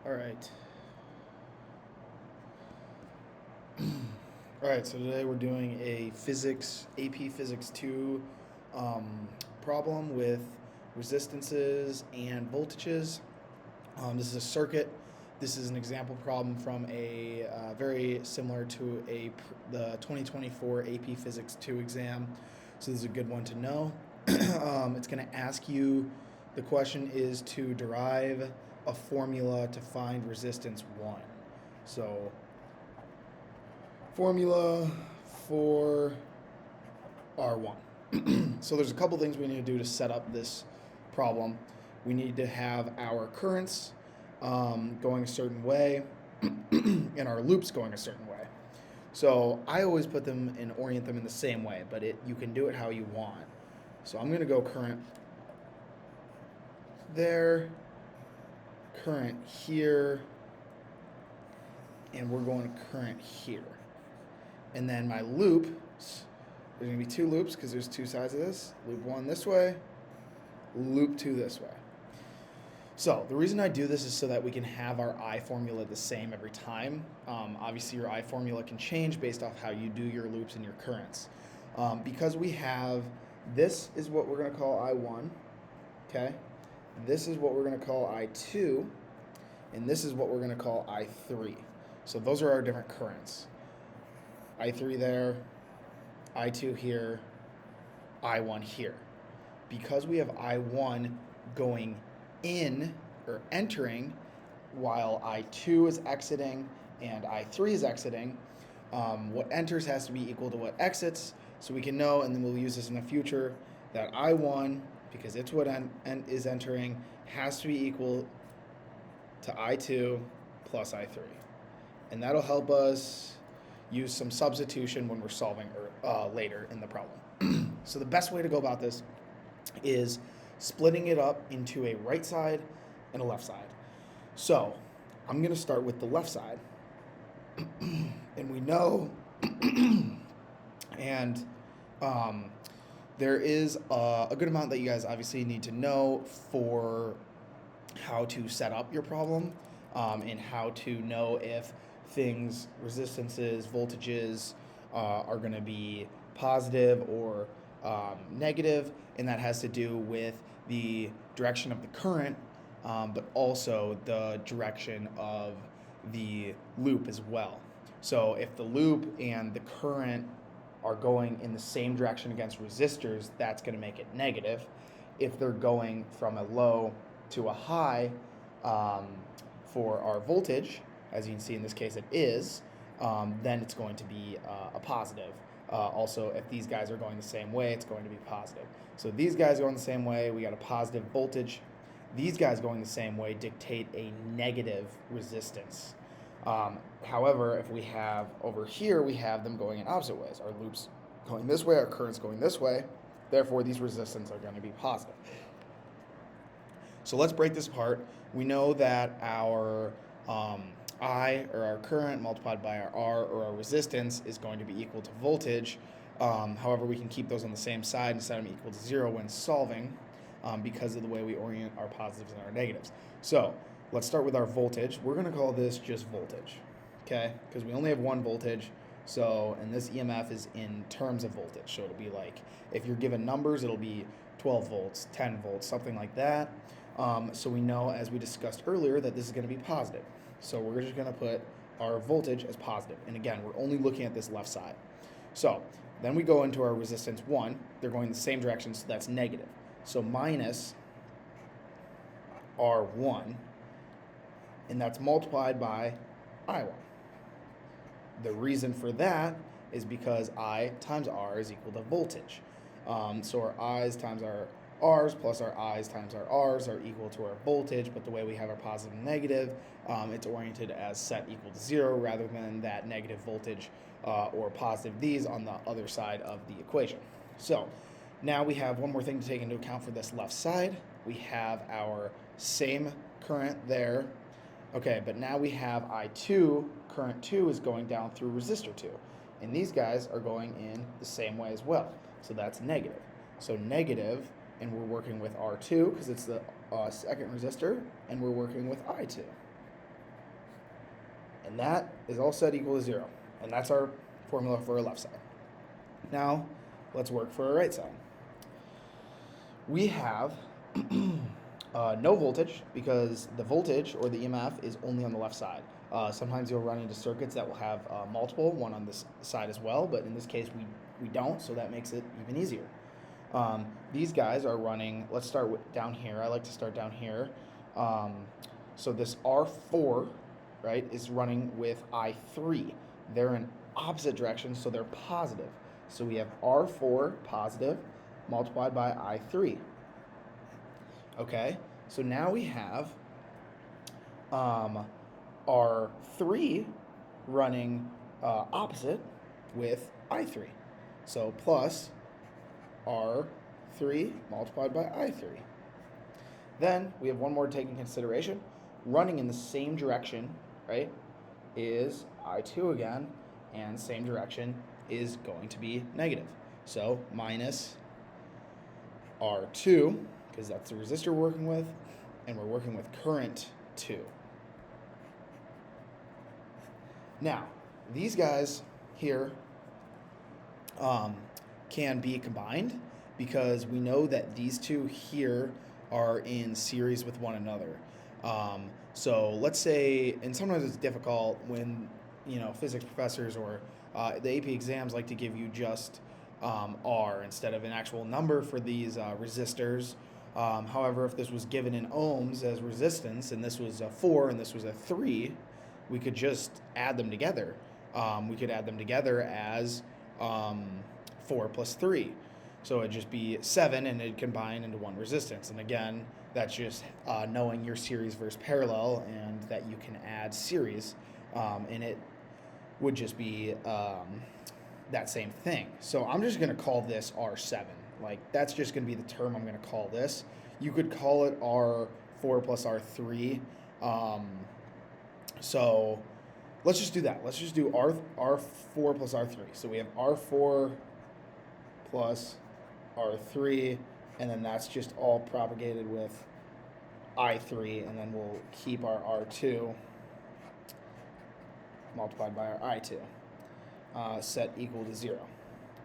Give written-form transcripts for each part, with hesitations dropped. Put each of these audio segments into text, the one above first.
All right. All right, so today we're doing a AP Physics 2 problem with resistances and voltages. This is a circuit. This is an example problem from a very similar to the 2024 AP Physics 2 exam. So this is a good one to know. It's going to ask you, the question is to derive a formula to find resistance 1. So formula for R1. So there's a couple things we need to do to set up this problem. We need to have our currents going a certain way and our loops going a certain way. So I always put them and orient them in the same way, but you can do it how you want. So I'm going to go current there, current here, and we're going current here. And then my loop, there's going to be two loops because there's two sides of this. Loop 1 this way, loop 2 this way. So the reason I do this is so that we can have our I formula the same every time. Obviously your I formula can change based off how you do your loops and your currents. Because we have, this is what we're going to call I1, okay? This is what we're going to call I2, and this is what we're going to call I3. So those are our different currents. I3 there, I2 here, I1 here. Because we have I1 going in or entering while I2 is exiting and I3 is exiting, what enters has to be equal to what exits, so we can know, and then we'll use this in the future, that I1, because it's what is entering, has to be equal to I2 plus I3. And that'll help us use some substitution when we're solving later in the problem. So the best way to go about this is splitting it up into a right side and a left side. So I'm going to start with the left side. And we know, and there is a good amount that you guys obviously need to know for how to set up your problem and how to know if things, resistances, voltages are going to be positive or negative, and that has to do with the direction of the current, but also the direction of the loop as well. So if the loop and the current are going in the same direction against resistors, that's going to make it negative. If they're going from a low to a high for our voltage, as you can see in this case it is, then it's going to be a positive. Also, if these guys are going the same way, it's going to be positive. So these guys going the same way, we got a positive voltage. These guys going the same way dictate a negative resistance. However, if we have over here, we have them going in opposite ways. Our loops going this way, our currents going this way. Therefore, these resistance are going to be positive. So let's break this apart. We know that our I, or our current, multiplied by our R, or our resistance, is going to be equal to voltage. However, we can keep those on the same side and set them equal to 0 when solving because of the way we orient our positives and our negatives. So let's start with our voltage. We're going to call this just voltage, okay? Because we only have one voltage, so, and this EMF is in terms of voltage. So it'll be like, if you're given numbers, it'll be 12 volts, 10 volts, something like that. So we know, as we discussed earlier, that this is going to be positive. So we're just going to put our voltage as positive. And again, we're only looking at this left side. So then we go into our resistance 1. They're going the same direction, so that's negative. So minus R1, and that's multiplied by I1. The reason for that is because I times R is equal to voltage. So our I's times our R's plus our I's times our R's are equal to our voltage, but the way we have our positive and negative, it's oriented as set equal to 0 rather than that negative voltage or positive these on the other side of the equation. So now we have one more thing to take into account for this left side. We have our same current there. Okay, but now we have I2, current 2 is going down through resistor 2. And these guys are going in the same way as well. So that's negative. So negative, and we're working with R2 because it's the second resistor, and we're working with I2. And that is all set equal to 0. And that's our formula for our left side. Now, let's work for our right side. We have no voltage because the voltage or the EMF is only on the left side. Sometimes you'll run into circuits that will have multiple, one on this side as well, but in this case we don't, so that makes it even easier. These guys are running, let's start with down here. I like to start down here. So this R4, right, is running with I3. They're in opposite directions, so they're positive. So we have R4 positive multiplied by I3. Okay, so now we have R3 running opposite with I3. So plus R3 multiplied by I3. Then we have one more to take into consideration. Running in the same direction, right, is I2 again, and same direction is going to be negative. So minus R2, because that's the resistor we're working with, and we're working with current 2. Now, these guys here can be combined because we know that these two here are in series with one another. So let's say, and sometimes it's difficult when, physics professors or the AP exams like to give you just R instead of an actual number for these resistors. However, if this was given in ohms as resistance, and this was a 4 and this was a 3, we could just add them together. We could add them together as 4 plus 3. So it'd just be 7 and it'd combine into one resistance. And again, that's just knowing your series versus parallel and that you can add series. And it would just be that same thing. So I'm just going to call this R7. Like, that's just going to be the term I'm going to call this. You could call it R4 plus R3. So let's just do that. Let's just do R4 plus R3. So we have R4 plus R3, and then that's just all propagated with I3, and then we'll keep our R2 multiplied by our I2 set equal to 0,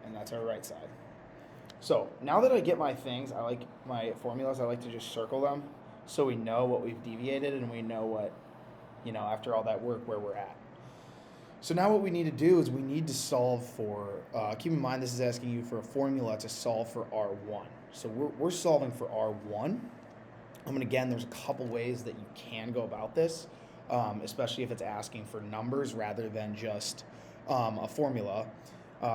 and that's our right side. So now that I get my things, I like my formulas, I like to just circle them so we know what we've deviated and we know what, after all that work, where we're at. So now what we need to do is we need to solve for, keep in mind this is asking you for a formula to solve for R1. So we're solving for R1. Again, there's a couple ways that you can go about this, especially if it's asking for numbers rather than just a formula.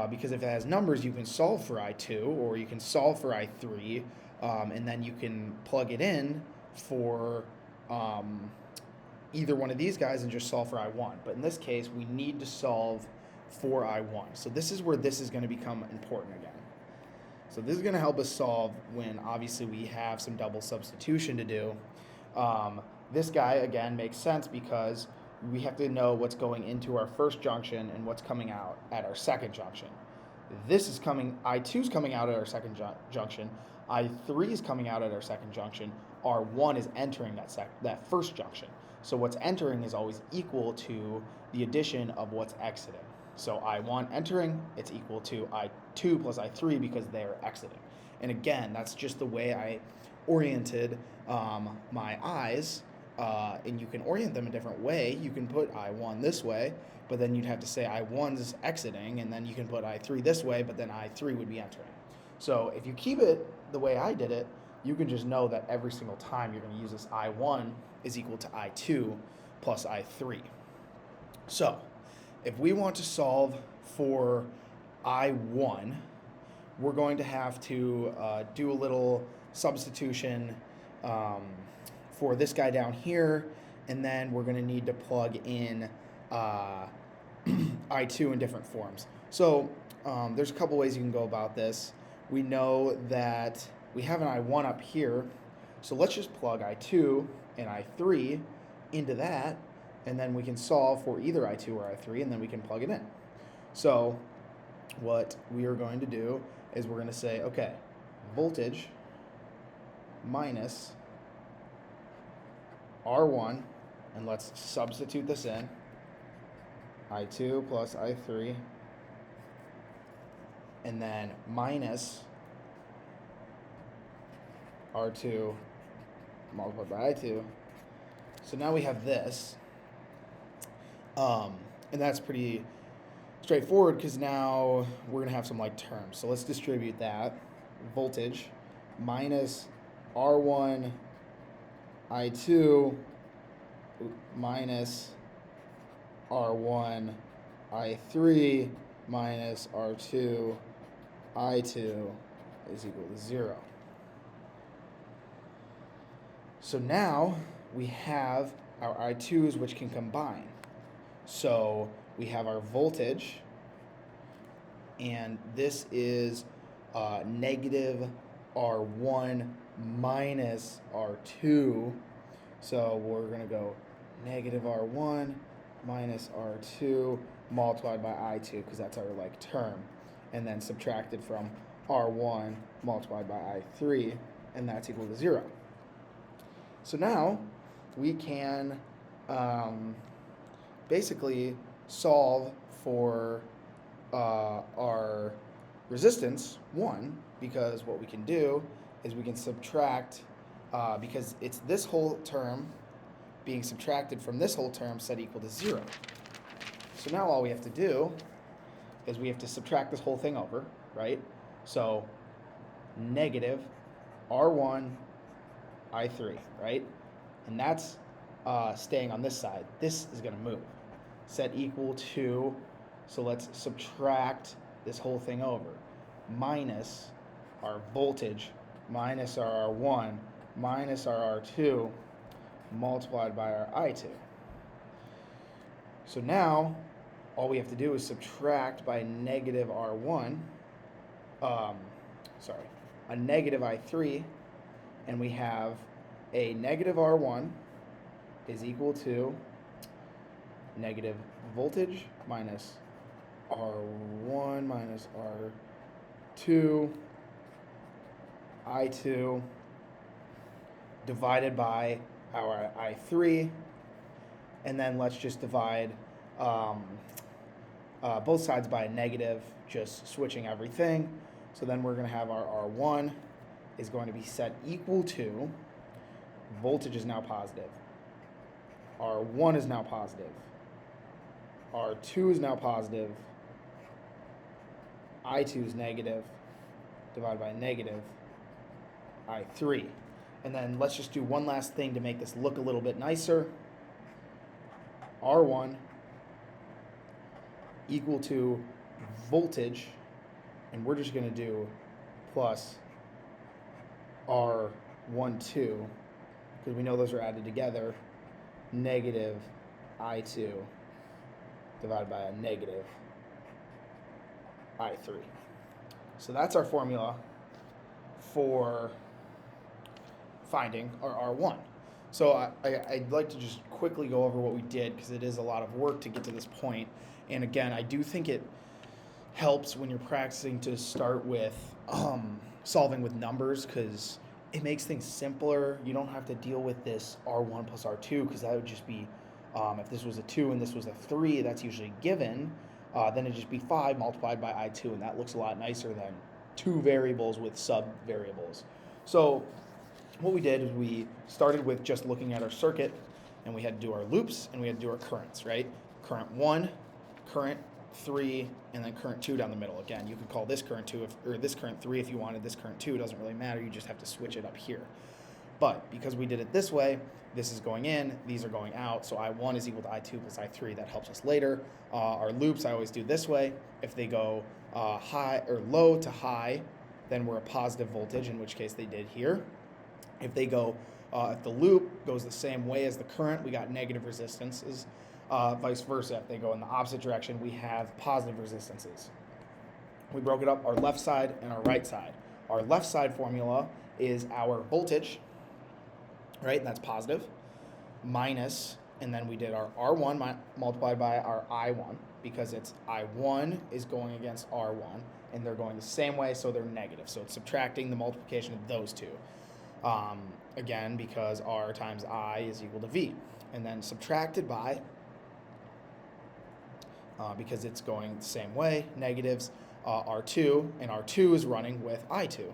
Because if it has numbers, you can solve for I2 or you can solve for I3, and then you can plug it in for either one of these guys and just solve for I1. But in this case, we need to solve for I1. So this is where this is going to become important again. So this is going to help us solve when obviously we have some double substitution to do. This guy, again, makes sense because we have to know what's going into our first junction and what's coming out at our second junction. I2 is coming out at our second junction. I3 is coming out at our second junction. R1 is entering that first junction. So what's entering is always equal to the addition of what's exiting. So I1 entering, it's equal to I2 plus I3 because they're exiting. And again, that's just the way I oriented my I's. And you can orient them a different way. You can put I1 this way, but then you'd have to say I1's exiting, and then you can put I3 this way, but then I3 would be entering. So if you keep it the way I did it, you can just know that every single time you're going to use this I1 is equal to I2 plus I3. So if we want to solve for I1, we're going to have to do a little substitution for this guy down here, and then we're going to need to plug in I2 in different forms. So there's a couple ways you can go about this. We know that we have an I1 up here, so let's just plug I2 and I3 into that, and then we can solve for either I2 or I3, and then we can plug it in. So what we are going to do is we're going to say, okay, voltage minus R1, and let's substitute this in, I2 plus I3, and then minus R2 multiplied by I2. So now we have this, and that's pretty straightforward because now we're going to have some like terms. So let's distribute that. Voltage minus R1 I2 minus R1 I3 minus R2 I2 is equal to 0. So now we have our I2s which can combine. So we have our voltage, and this is negative R1 minus R2. So we're going to go negative R1 minus R2 multiplied by I2 because that's our like term, and then subtracted from R1 multiplied by I3, and that's equal to 0. So now we can basically solve for our resistance 1, because what we can do is we can subtract, because it's this whole term being subtracted from this whole term set equal to 0. So now all we have to do is we have to subtract this whole thing over, right? So negative R1 I3, right? And that's staying on this side. This is going to move. Set equal to, so let's subtract this whole thing over, minus our voltage minus our R1 minus our R2 multiplied by our I2. So now all we have to do is subtract by negative R1, a negative I3, and we have a negative R1 is equal to negative voltage minus R1 minus R2 I2 divided by our I3, and then let's just divide both sides by a negative, just switching everything. So then we're going to have our R1 is going to be set equal to, voltage is now positive, R1 is now positive, R2 is now positive, I2 is negative, divided by negative I3. And then let's just do one last thing to make this look a little bit nicer. R1 equal to voltage, and we're just going to do plus R12, because we know those are added together, negative I2 divided by a negative I3. So that's our formula for finding our R1. So I'd like to just quickly go over what we did, because it is a lot of work to get to this point. And again, I do think it helps when you're practicing to start with solving with numbers, because it makes things simpler. You don't have to deal with this R1 plus R2, because that would just be, if this was a 2 and this was a 3, that's usually given, then it'd just be 5 multiplied by I2, and that looks a lot nicer than 2 variables with sub-variables. So what we did is we started with just looking at our circuit, and we had to do our loops, and we had to do our currents, right? Current 1, current 3, and then current 2 down the middle. Again, you could call this current 2 or this current 3 if you wanted. This current 2 doesn't really matter. You just have to switch it up here. But because we did it this way, this is going in, these are going out, so I1 is equal to I2 plus I3. That helps us later. Our loops I always do this way. If they go high or low to high, then we're a positive voltage, in which case they did here. If they go, if the loop goes the same way as the current, we got negative resistances. Vice versa, if they go in the opposite direction, we have positive resistances. We broke it up, our left side and our right side. Our left side formula is our voltage, right? And that's positive, minus, and then we did our R1 multiplied by our I1, because it's I1 is going against R1, and they're going the same way, so they're negative. So it's subtracting the multiplication of those two. Again, because R times I is equal to V. And then subtracted by because it's going the same way, negatives R2, and R2 is running with I2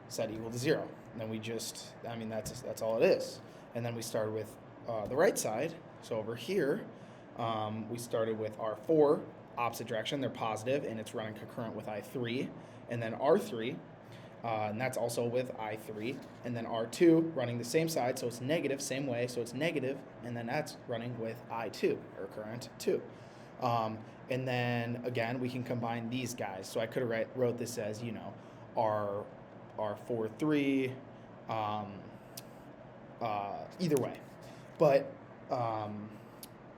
set equal to 0. And then we just, that's all it is. And then we started with the right side. So over here, we started with R4, opposite direction, they're positive, and it's running concurrent with I3. And then R3, and that's also with I3. And then R2 running the same side, so it's negative, same way, so it's negative, and then that's running with I2, or current 2. And then again, we can combine these guys. So I could have wrote this as, R4, 3, either way. But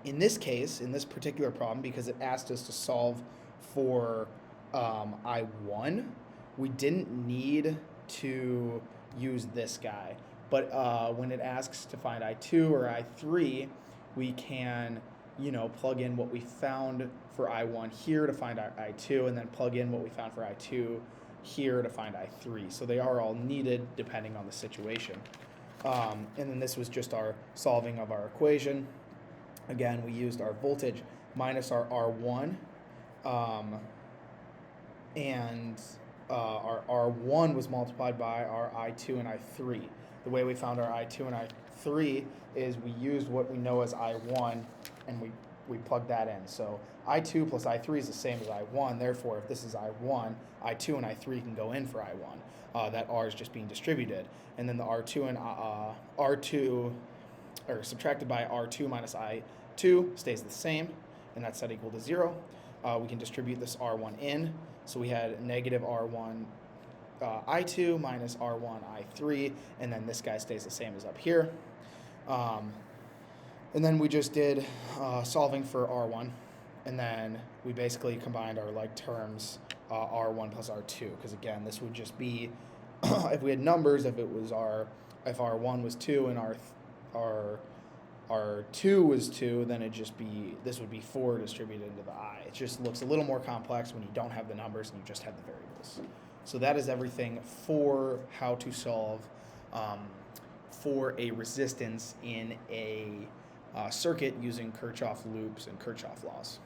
in this case, in this particular problem, because it asked us to solve for I1, we didn't need to use this guy. But when it asks to find I2 or I3, we can, plug in what we found for I1 here to find I2, and then plug in what we found for I2 here to find I3. So they are all needed depending on the situation. And then this was just our solving of our equation. Again, we used our voltage minus our R1, and our R1 was multiplied by our I2 and I3. The way we found our I2 and I3 is we used what we know as I1, and we plugged that in. So I2 plus I3 is the same as I1. Therefore, if this is I1, I2 and I3 can go in for I1. That R is just being distributed. And then the R2 and R2, or subtracted by R2 minus I2 stays the same, and that's set equal to 0. We can distribute this R1 in. So we had negative R1 I2 minus R1 I3, and then this guy stays the same as up here. And then we just did solving for R1, and then we basically combined our like terms, R1 plus R2, because again, this would just be, if we had numbers, if R1 was 2 and R2 was 2, then this would be 4 distributed into the I. It just looks a little more complex when you don't have the numbers and you just have the variables. So that is everything for how to solve for a resistance in a circuit using Kirchhoff loops and Kirchhoff laws.